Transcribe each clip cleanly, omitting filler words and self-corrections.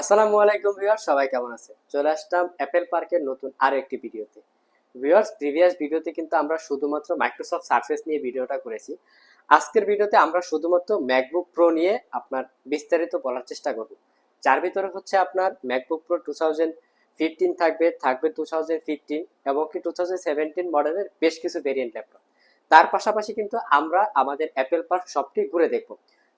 আসসালামু আলাইকুম ভিউয়ার্স, সবাই কেমন আছে? চলে আসলাম অ্যাপেল পার্কের নতুন আরো একটি ভিডিওতে। ভিউয়ার্স, প্রিভিয়াস ভিডিওতে কিন্তু আমরা শুধুমাত্র মাইক্রোসফট সারফেস নিয়ে ভিডিওটা করেছি। আজকের ভিডিওতে আমরা শুধুমাত্র ম্যাকবুক প্রো নিয়ে আপনার বিস্তারিত বলার চেষ্টা করব। যার ভিতরে হচ্ছে আপনার ম্যাকবুক প্রো 2015 থাকবে 2015 এবং কি 2017 মডেলের বেশ কিছু ভেরিয়েন্ট ল্যাপটপ। তার পাশাপাশি কিন্তু আমরা আমাদের অ্যাপেল পার্ক সবটি ঘুরে দেখব।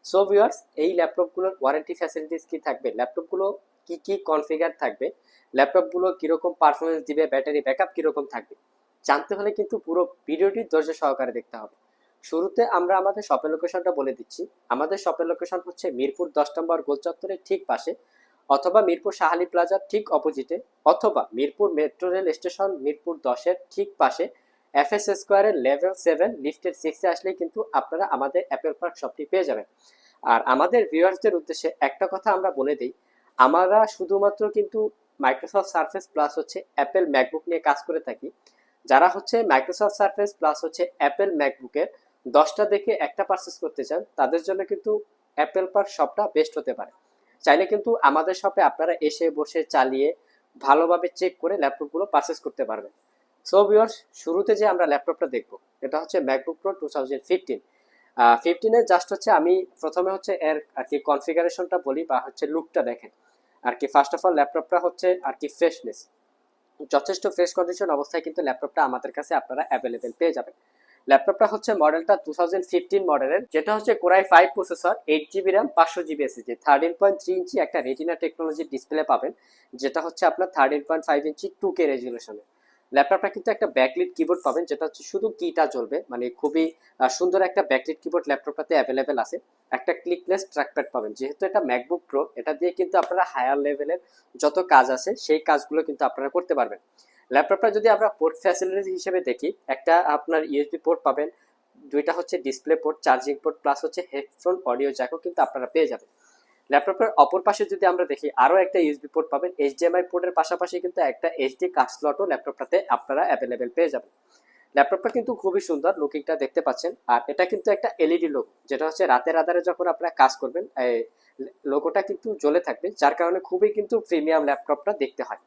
সো ভিউয়ার্স, এই ল্যাপটপগুলোর ওয়ারেন্টি ফ্যাসিলিটিস কি থাকবে, ল্যাপটপগুলো কি কি কনফিগার থাকবে, ল্যাপটপগুলো কিরকম পারফরমেন্স দিবে, ব্যাটারি ব্যাকআপ কিরকম থাকবে, জানতে হলে কিন্তু পুরো ভিডিওটি ধৈর্য সহকারে দেখতে হবে। শুরুতে আমরা আমাদের শপের লোকেশনটা বলে দিচ্ছি। আমাদের শপের লোকেশন হচ্ছে মিরপুর 10 নম্বর গোল চত্বরের ঠিক পাশে, অথবা মিরপুর শাহালি প্লাজার ঠিক অপোজিটে, অথবা Mirpur metro rail station Mirpur 10-এর ঠিক পাশে এফএস স্কোয়ারের লেভেল 7 লিফটের 6-এ আসলেই কিন্তু আপনারা আমাদের অ্যাপেল পার্ক শপটি পেয়ে যাবেন। আর আমাদের ভিউয়ার্সদের উদ্দেশ্যে একটা কথা আমরা বলে দিই, আমরা শুধুমাত্র কিন্তু মাইক্রোসফট সারফেস প্লাস হচ্ছে অ্যাপেল ম্যাকবুক নিয়ে কাজ করে থাকি। যারা হচ্ছে মাইক্রোসফট সারফেস প্লাস হচ্ছে অ্যাপেল ম্যাকবুকের 10টা দেখে একটা পারচেস করতে চান, তাদের জন্য কিন্তু অ্যাপেল পার্ক শপটা বেস্ট হতে পারে। চাইলে কিন্তু আমাদের শপে আপনারা এসে বসে চালিয়ে ভালোভাবে চেক করে ল্যাপটপগুলো পারচেস করতে পারবেন। সো ভিউয়ার্স, শুরুতে যে আমরা ল্যাপটপটা দেখবো, এটা হচ্ছে ম্যাকবুক প্রো 2015 জাস্ট হচ্ছে আমি প্রথমে হচ্ছে এর আর কি কনফিগারেশনটা বলি বা হচ্ছে লুকটা দেখেন আর কি। ফার্স্ট অফ অল, ল্যাপটপটা হচ্ছে আর কি ফ্রেশনেস, যথেষ্ট ফ্রেশ কন্ডিশন অবস্থায় কিন্তু ল্যাপটপটা আমাদের কাছে আপনারা অ্যাভেলেবেল পেয়ে যাবেন। ল্যাপটপটা হচ্ছে মডেলটা 2015 মডেলের, যেটা হচ্ছে core i 5 processor, 8 GB RAM, 500 GB SSD, 13.3 ইঞ্চি একটা রেটিনা টেকনোলজির ডিসপ্লে পাবেন, যেটা হচ্ছে আপনার 13.5 ইঞ্চি 2K রেজুলেশনের। ল্যাপটপটা কিন্তু একটা ব্যাকলিট কিবোর্ড পাবেন, যেটা হচ্ছে শুধু কিটা জ্বলবে, মানে খুবই সুন্দর একটা ব্যাকলিট কিবোর্ড ল্যাপটপটাতে অ্যাভেলেবেল আছে। একটা ক্লিকলেস ট্র্যাকপ্যাড পাবেন, যেহেতু এটা ম্যাকবুক প্রো, এটা দিয়ে কিন্তু আপনারা হায়ার লেভেলের যত কাজ আছে সেই কাজগুলো কিন্তু আপনারা করতে পারবেন। ল্যাপটপটা যদি আমরা পোর্ট ফ্যাসিলিটিস হিসেবে দেখি, একটা আপনার ইউএসবি পোর্ট পাবেন, দুইটা হচ্ছে display port, charging port, plus হচ্ছে হেডফোন অডিও জ্যাকও কিন্তু আপনারা পেয়ে যাবেন। ল্যাপটপের অপর পাশে যদি আমরা দেখি, আরও একটা ইউএসবি পোর্ট পাবেন, এইচডিএমআই পোর্টের পাশাপাশি কিন্তু একটা এইচডি কার্ড স্লটও ল্যাপটপটাতে আপনারা অ্যাভেলেবেল পেয়ে যাবেন। ল্যাপটপটা কিন্তু খুবই সুন্দর লুকিংটা দেখতে পাচ্ছেন, আর এটা কিন্তু একটা এলইডি লোগো, যেটা হচ্ছে রাতের আধারে যখন আপনারা কাজ করবেন লোগোটা কিন্তু জ্বলে থাকবে, যার কারণে খুবই কিন্তু প্রিমিয়াম ল্যাপটপটা দেখতে হয়।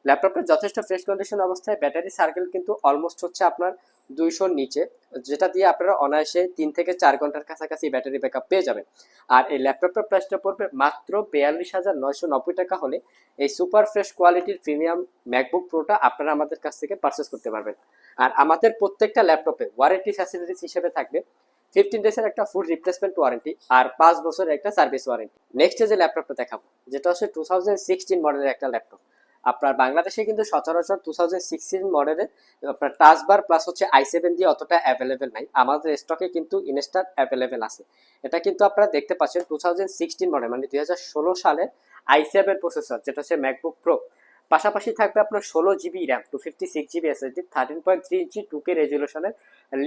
ল্যাপটপটা যথেষ্ট ফ্রেশ কন্ডিশন অবস্থায়, ব্যাটারি সার্কেল কিন্তু অলমোস্ট হচ্ছে আপনার 200-র নিচে, যেটা দিয়ে আপনারা অনায়াসে 3 থেকে 4 ঘন্টার কাছাকাছি ব্যাটারি ব্যাকআপ পেয়ে যাবেন। আর এই ল্যাপটপটার প্রাইসটা পড়বে মাত্র 42,990 টাকা হলে এই সুপার ফ্রেশ কোয়ালিটির প্রিমিয়াম ম্যাকবুক প্রোটা আপনারা আমাদের কাছ থেকে পারচেস করতে পারবেন। আর আমাদের প্রত্যেকটা ল্যাপটপে ওয়ারেন্টি ফ্যাসিলিটিস হিসেবে থাকবে 15 ডেজের একটা ফুল রিপ্লেসমেন্ট ওয়ারেন্টি আর 5 বছরের একটা সার্ভিস ওয়ারেন্টি। নেক্সট যে ল্যাপটপটা দেখাবো, যেটা হচ্ছে 2016 মডেলের একটা ল্যাপটপ। আপনার বাংলাদেশে কিন্তু সচরাচর 2016 মডেলের আপনার টাচ বার প্লাস হচ্ছে i7 দিয়ে অতটা অ্যাভেলেবেল নাই, আমাদের স্টকে কিন্তু ইনস্ট্যান্ট অ্যাভেলেবেল আছে। এটা কিন্তু আপনারা দেখতে পাচ্ছেন 2016 মডেল, মানে 2016 সালের i7 প্রসেসর, যেটা হচ্ছে ম্যাকবুক প্রো। পাশাপাশি থাকবে আপনার 16 জিবি র্যাম, 256 জিবি এসএসডি, 13.3 ইঞ্চি 2K রেজুলেশনের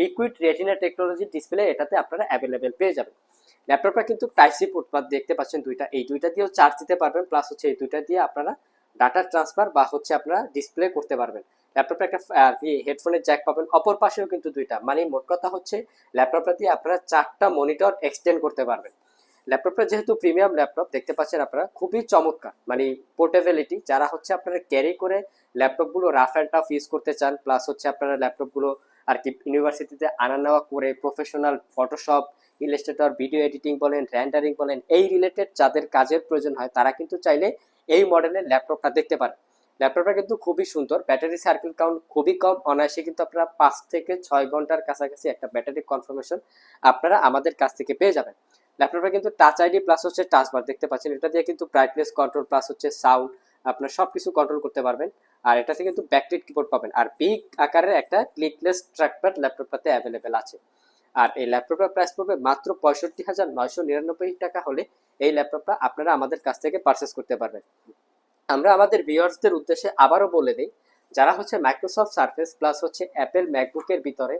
লিকুইড রেটিনা টেকনোলজির ডিসপ্লে এটাতে আপনারা অ্যাভেলেবেল পেয়ে যাবেন। ল্যাপটপটা কিন্তু টাইপ সি পোর্ট দেখতে পাচ্ছেন দুইটা, এই দুইটা দিয়েও চার্জ দিতে পারবেন, প্লাস হচ্ছে এই দুইটা দিয়ে আপনারা ডাটা ট্রান্সফার বা হচ্ছে আপনারা ডিসপ্লে করতে পারবেন। ল্যাপটপটা একটা হেডফোনের জ্যাক পাবেন, অপর পাশেও কিন্তু দুইটা, মানে মোট কথা হচ্ছে ল্যাপটপটা দিয়ে আপনারা 4টা মনিটর এক্সটেন্ড করতে পারবেন। ল্যাপটপটা যেহেতু প্রিমিয়াম ল্যাপটপ দেখতে পাচ্ছেন আপনারা, খুবই চমৎকার, মানে পোর্টেবিলিটি, যারা হচ্ছে আপনারা ক্যারি করে ল্যাপটপগুলো রাফ অ্যান্ড টাফ ইউজ করতে চান, প্লাস হচ্ছে আপনারা ল্যাপটপগুলো আর কি ইউনিভার্সিটিতে আনা নেওয়া করে professional Photoshop, Illustrator, video editing বলেন, রেন্ডারিং বলেন, এই রিলেটেড যাদের কাজের প্রয়োজন হয়, তারা কিন্তু চাইলে এই মডেলের ল্যাপটপটা দেখতে পারেন। ল্যাপটপটা কিন্তু খুবই সুন্দর, ব্যাটারি সার্কেল কাউন্ট খুবই কম, অনায়াসে কিন্তু আপনারা 5 থেকে 6 ঘন্টার কাছাকাছি একটা ব্যাটারি কনফার্মেশন আপনারা আমাদের কাছ থেকে পেয়ে যাবেন। ল্যাপটপটা কিন্তু টাচ আইডি প্লাস হচ্ছে টাচ বার দেখতে পাচ্ছেন, এটা দিয়ে কিন্তু ব্রাইটনেস কন্ট্রোল প্লাস হচ্ছে সাউন্ড আপনার সবকিছু কন্ট্রোল করতে পারবেন। আর এটাতে কিন্তু ব্যাকলিট কিবোর্ড পাবেন, আর বিগ আকারের একটা ক্লিকলেস ট্র্যাকপ্যাড ল্যাপটপটাতে অ্যাভেলেবেল আছে। আর এই ল্যাপটপটার প্রাইস পড়বে মাত্র 65,999 টাকা হলে এই ল্যাপটপটা আপনারা আমাদের কাছ থেকে পারচেস করতে পারবেন। আমরা আমাদের ভিউয়ার্সদের উদ্দেশ্যে আবারও বলে দিই, যারা হচ্ছে মাইক্রোসফট সারফেস প্লাস হচ্ছে অ্যাপেল ম্যাকবুকের ভিতরে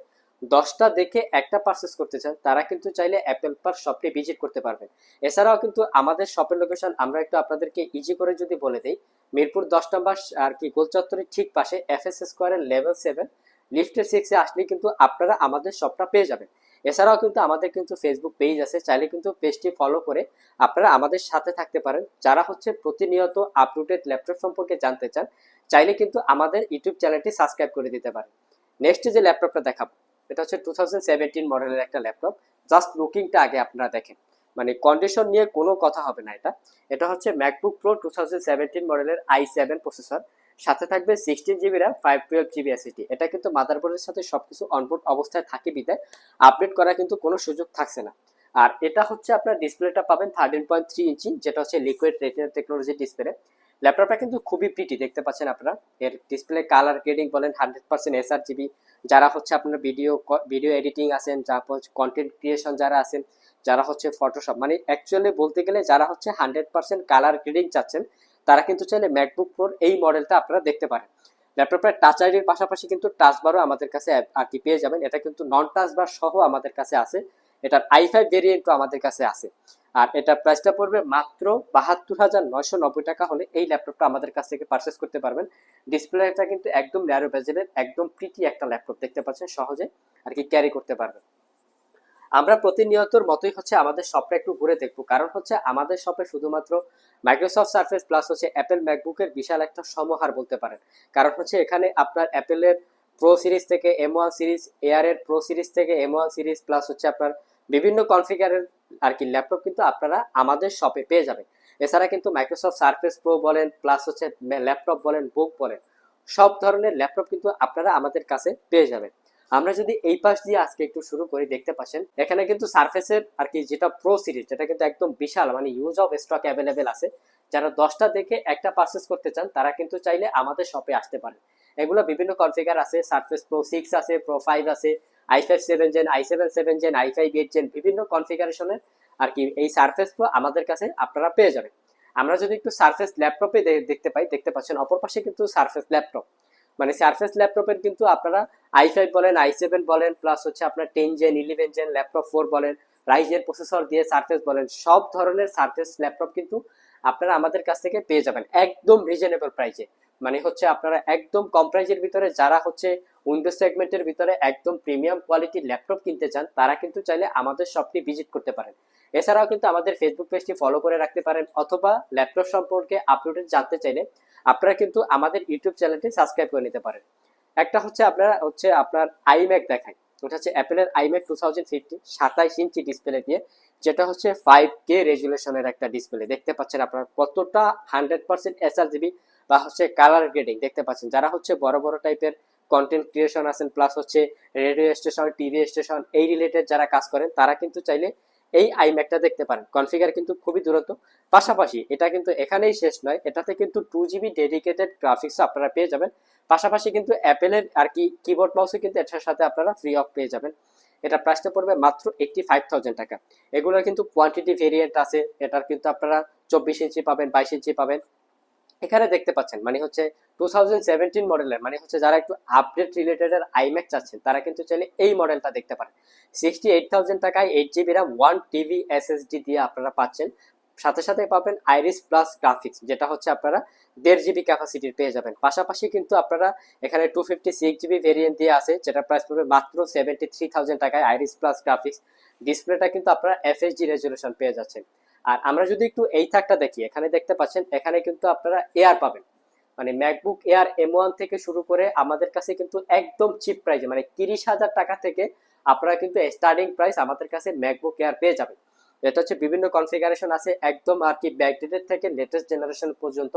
10টা দেখে একটা পারচেস করতে চান, তারা কিন্তু চাইলে অ্যাপেল পার শপটি ভিজিট করতে পারবেন। এছাড়াও কিন্তু আমাদের শপের লোকেশন আমরা একটু আপনাদেরকে ইজি করে যদি বলে দিই, মিরপুর 10 নম্বর আর কি গোল চত্বরের ঠিক পাশে এফএস স্কোয়ারের লেভেল 7 লিফটের 6-এ আসলে কিন্তু আপনারা আমাদের শপটা পেয়ে যাবেন। এছাড়াও কিন্তু আমাদের কিন্তু ফেসবুক পেজ আছে, চাইলে কিন্তু পেজটি ফলো করে আপনারা আমাদের সাথে থাকতে পারেন। যারা হচ্ছে প্রতিনিয়ত আপডেটেড ল্যাপটপ সম্পর্কে জানতে চান, চাইলে কিন্তু আমাদের ইউটিউব চ্যানেলটি সাবস্ক্রাইব করে দিতে পারেন। নেক্সট যে ল্যাপটপটা দেখাবো, এটা হচ্ছে 2017 মডেলের একটা ল্যাপটপ। জাস্ট লুকিংটা আগে আপনারা দেখেন, মানে কন্ডিশন নিয়ে কোনো কথা হবে না। এটা হচ্ছে ম্যাকবুক প্রো 2017 মডেলের i7 প্রসেসর, সাথে থাকবে 16 জিবি র্যাম, 512 জিবি এসএসডি। এটা কিন্তু মাদারবোর্ডের সাথে সবকিছু অনবোর্ড অবস্থায় থাকে বিধায় আপডেট করার কিন্তু কোনো সুযোগ থাকছে না। আর এটা হচ্ছে আপনার ডিসপ্লেটা পাবেন 13.3 ইঞ্চি, যেটা হচ্ছে লিকুইড রেটিনা টেকনোলজি ডিসপ্লে। ল্যাপটপটা কিন্তু খুবই প্রিটি, দেখতে পাচ্ছেন আপনারা। এর ডিসপ্লে কালার গ্রেডিং বলেন 100% এসআরজিবি। যারা হচ্ছে আপনার ভিডিও এডিটিং আছেন, তারপর কন্টেন্ট ক্রিয়েশন যারা আছেন, যারা হচ্ছে ফটোশপ, মানে অ্যাকচুয়ালি বলতে গেলে যারা হচ্ছে 100% কালার গ্রেডিং চাচ্ছেন, তারা কিন্তু চাইলে ম্যাকবুক প্রোর এই মডেলটা আপনারা দেখতে পারেন। ল্যাপটপের টাচ আইডির পাশাপাশি কিন্তু টাচ বারও আমাদের কাছে আর কি পেয়ে যাবেন। এটা কিন্তু নন টাচ বার সহ আমাদের কাছে আছে। এটার i5 ভেরিয়েন্টও আমাদের কাছে আছে। আর এটা প্রাইসটা পড়বে মাত্র 72,990 টাকা হলে এই ল্যাপটপটা আমাদের কাছ থেকে পারচেস করতে পারবেন। ডিসপ্লেটা কিন্তু একদম ন্যারো বেজেলের, একদম প্রিটি একটা ল্যাপটপ, দেখতে পাচ্ছেন, সহজে আর কি ক্যারি করতে পারবেন। আমরা প্রতিনিয়তর মতোই হচ্ছে আমাদের শপটা একটু ঘুরে দেখবো, কারণ হচ্ছে আমাদের শপে শুধুমাত্র মাইক্রোসফট সার্ফেস প্লাস হচ্ছে অ্যাপেল ম্যাকবুকের বিশাল একটা সমাহার বলতে পারেন। কারণ হচ্ছে এখানে আপনার অ্যাপেলের প্রো সিরিজ থেকে M1 সিরিজ, এয়ার এর প্রো সিরিজ থেকে M1 সিরিজ, প্লাস হচ্ছে আপনার বিভিন্ন কনফিগারের আর কি ল্যাপটপ কিন্তু আপনারা আমাদের শপে পেয়ে যাবেন। এছাড়া কিন্তু মাইক্রোসফট সার্ফেস প্রো বলেন, প্লাস হচ্ছে ল্যাপটপ বলেন, বুক বলেন, সব ধরনের ল্যাপটপ কিন্তু আপনারা আমাদের কাছে পেয়ে যাবেন। আমরা যদি এই পাশ দিয়ে আজকে একটু শুরু করি, দেখতে পাচ্ছেন এখানে কিন্তু সারফেসের আর কি যেটা প্রো সিরিজ, যেটা কিন্তু একদম বিশাল, মানে ইউজ অফ স্টক অ্যাভেলেবেল আছে। যারা 10টা দেখে একটা পারচেস করতে চান, তারা কিন্তু চাইলে আমাদের শপে আসতে পারেন। এগুলো বিভিন্ন কনফিগার আছে, সারফেস প্রো 6 আছে, প্রো 5 আছে, i5 7 gen, i7 7 gen, i5 8 gen, বিভিন্ন কনফিগারেশনের আর কি এই সারফেস প্রো আমাদের কাছে আপনারা পেয়ে যাবেন। আমরা যদি একটু সারফেস ল্যাপটপে দেখতে পাচ্ছেন অপর পাশে কিন্তু সারফেস ল্যাপটপ, মানে সারফেস ল্যাপটপের কিন্তু আপনারা i5 বলেন, i7 বলেন, প্লাস হচ্ছে আপনার 10 জেন, 11 জেন, ল্যাপটপ 4 বলেন, রাইজের প্রসেসর দিয়ে সারফেস বলেন, সব ধরনের সারফেস ল্যাপটপ কিন্তু আপনারা আমাদের কাছ থেকে পেয়ে যাবেন একদম রিজনেবল প্রাইসে। মানে হচ্ছে আপনারা একদম কম প্রাইসের ভিতরে যারা হচ্ছে উইন্ডোজ সেগমেন্টের ভিতরে একদম প্রিমিয়াম কোয়ালিটির ল্যাপটপ কিনতে চান, তারা কিন্তু চাইলে আমাদের শপটি ভিজিট করতে পারেন। এছাড়াও কিন্তু আমাদের ফেসবুক পেজটি ফলো করে রাখতে পারেন, অথবা ল্যাপটপ সম্পর্কে আপডেট জানতে চাইলে আপনারা কিন্তু আমাদের ইউটিউব চ্যানেলটি সাবস্ক্রাইব করে নিতে পারেন। একটা হচ্ছে আপনার আইম্যাক দেখায়, ওটা হচ্ছে অ্যাপেলের iMac 2050 27 ইঞ্চি ডিসপ্লে দিয়ে, যেটা হচ্ছে 5K রেজুলেশনের একটা ডিসপ্লে। দেখতে পাচ্ছেন আপনারা কতটা 100% এসআরজিবি বা হচ্ছে কালার গ্রেডিং, দেখতে পাচ্ছেন। যারা হচ্ছে বড় বড় টাইপের কন্টেন্ট ক্রিয়েশন আছেন, প্লাস হচ্ছে রেডিও স্টেশন, টিভি স্টেশন, এই রিলেটেড যারা কাজ করেন, তারা কিন্তু চাইলে এই আইম্যাকটা দেখতে পারেন। কনফিগার কিন্তু খুবই দুরন্ত। পাশাপাশি এটা কিন্তু এখানেই শেষ নয়, এটাতে কিন্তু 2 GB ডেডিকেটেড গ্রাফিক্স আপনারা পেয়ে যাবেন। পাশাপাশি কিন্তু অ্যাপেলের আর কি কিবোর্ড মাউসও কিন্তু এটার সাথে আপনারা ফ্রি অফ পেয়ে যাবেন। এটা প্রাইসটা পড়বে মাত্র 85,000 টাকা। এগুলোর কিন্তু কোয়ান্টিটি ভেরিয়েন্ট আছে, এটার কিন্তু আপনারা 24 ইঞ্চি পাবেন, 22 ইঞ্চি পাবেন। এখানে দেখতে পাচ্ছেন মানে হচ্ছে 2017 মডেলের, মানে হচ্ছে যারা একটু আপডেট রিলেটেড এর আইম্যাক চাচ্ছেন, তারা কিন্তু চাইলে এই মডেলটা দেখতে পারেন। 68,000 টাকায় 8 GB র্যাম, 1 TB SSD দিয়ে আপনারা পাচ্ছেন। সাথে সাথে পাবেন আইরিস প্লাস গ্রাফিক্স, যেটা হচ্ছে আপনারা 1.5 GB ক্যাপাসিটির পেয়ে যাবেন। পাশাপাশি কিন্তু আপনারা এখানে 256 GB ভেরিয়েন্ট দিয়ে আছে, যেটা প্রাইস পড়বে মাত্র 73,000 টাকায়, আইরিস প্লাস গ্রাফিক্স। ডিসপ্লেটা কিন্তু আপনারা FHD রেজলিউশন পেয়ে যাচ্ছেন। আর আমরা যদি একটু এই থাকটা দেখি, এখানে দেখতে পাচ্ছেন এখানে কিন্তু আপনারা এয়ার পাবেন, মানে ম্যাকবুক এয়ার M1 থেকে শুরু করে আমাদের কাছে কিন্তু একদম চিপ প্রাইসে, মানে 30,000 টাকা থেকে আপনারা কিন্তু স্টার্টিং প্রাইস আমাদের কাছে ম্যাকবুক এয়ার পেয়ে যাবেন। এটা হচ্ছে বিভিন্ন কনফিগারেশন আছে, একদম আর কি ব্যাকডেটেড থেকে লেটেস্ট জেনারেশন পর্যন্ত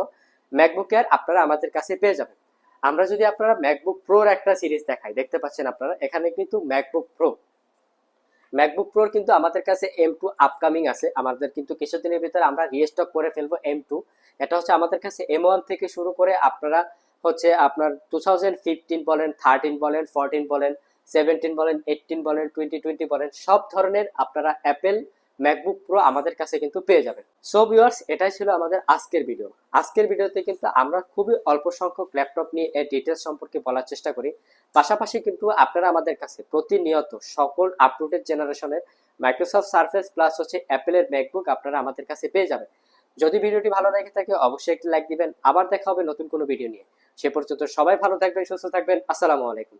ম্যাকবুক এয়ার আপনারা আমাদের কাছে পেয়ে যাবেন। আমরা যদি আপনারা ম্যাকবুক প্রোর একটা সিরিজ দেখাই, দেখতে পাচ্ছেন আপনারা এখানে কিন্তু ম্যাকবুক প্রোর কিন্তু আমাদের কাছে M2 আপকামিং আছে। আমাদের কিন্তু কিছুদিনের ভিতরে আমরা রিস্টক করে ফেলবো M2। এটা হচ্ছে আমাদের কাছে M1 থেকে শুরু করে আপনারা হচ্ছে আপনার 2015 বলেন, 13 বলেন, 14 বলেন, 17 বলেন, 18 বলেন, 2020 বলেন, সব ধরনের আপনারা অ্যাপেল ম্যাকবুক প্রো আমাদের কাছে কিন্তু পেয়ে যাবেন। সো ভিউয়ার্স, এটাই ছিল আমাদের আজকের ভিডিও। আজকের ভিডিওতে কিন্তু আমরা খুবই অল্প সংখ্যক ল্যাপটপ নিয়ে এর ডিটেলস সম্পর্কে বলার চেষ্টা করি। পাশাপাশি কিন্তু আপনারা আমাদের কাছে প্রতিনিয়ত সকল আপডেটেড জেনারেশনের মাইক্রোসফট সার্ফেস প্লাস হচ্ছে অ্যাপেলের ম্যাকবুক আপনারা আমাদের কাছে পেয়ে যাবেন। যদি ভিডিওটি ভালো লেগে থাকে অবশ্যই একটি লাইক দিবেন। আবার দেখা হবে নতুন কোনো ভিডিও নিয়ে। সে পর্যন্ত সবাই ভালো থাকবেন, সুস্থ থাকবেন। আসসালামু আলাইকুম।